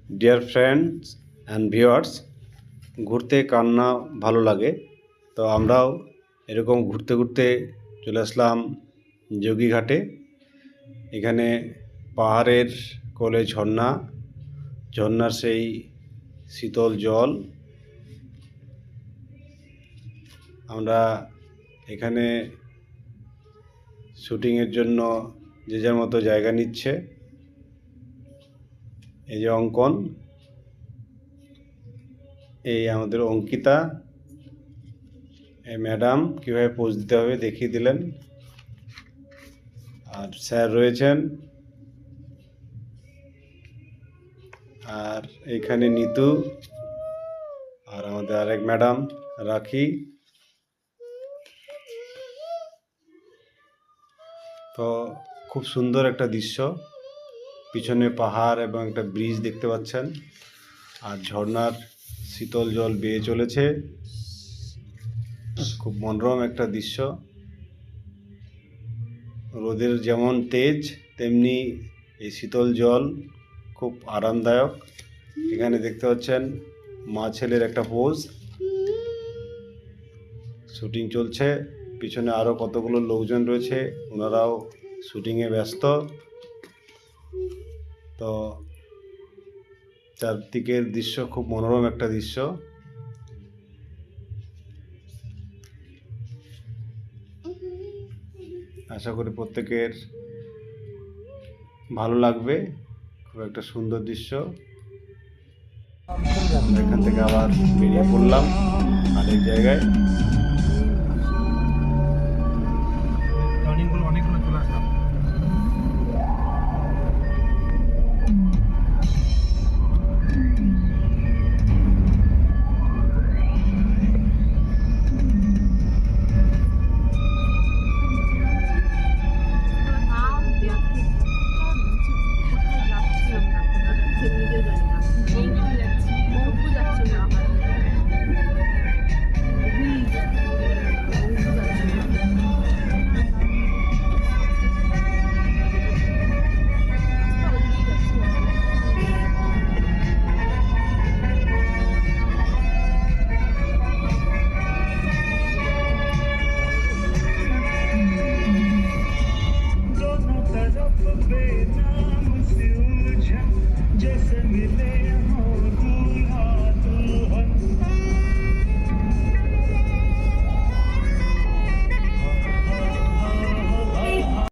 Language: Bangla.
ডিয়ার ফ্রেন্ডস অ্যান্ড ভিউয়ার্স, ঘুরতে কার না ভালো লাগে। তো আমরাও এরকম ঘুরতে ঘুরতে চলে আসলাম যোগীঘাটে। এখানে পাহাড়ের কোলে ঝর্ণা, ঝর্ণার সেই শীতল জল। আমরা এখানে শুটিংয়ের জন্য যে যার মতো জায়গা নিচ্ছে। এই যে অঙ্কন, এই আমাদের অঙ্কিতা, এই ম্যাডাম কীভাবে পোজ দিতে হবে দেখিয়ে দিলেন। আর স্যার রয়েছেন, আর এইখানে নিতু, আর আমাদের আরেক ম্যাডাম রাখি। তো খুব সুন্দর একটা দৃশ্য, পিছনে পাহাড় এবং একটা ব্রিজ দেখতে পাচ্ছেন, আর ঝর্ণার শীতল জল বেয়ে চলেছে। খুব মনোরম একটা দৃশ্য। রোদের যেমন তেজ, তেমনি এই শীতল জল খুব আরামদায়ক। এখানে দেখতে পাচ্ছেন মা ছেলের একটা পোজ, শুটিং চলছে। পিছনে আরও কতগুলো লোকজন রয়েছে, ওনারাও শুটিংয়ে ব্যস্ত। তো চারদিকের দৃশ্য খুব মনোরম একটা দৃশ্য। আশা করি প্রত্যেকের ভালো লাগবে। খুব একটা সুন্দর দৃশ্য। এখান থেকে আবার বেরিয়ে পড়লাম আরেক জায়গায়। जैसे मिले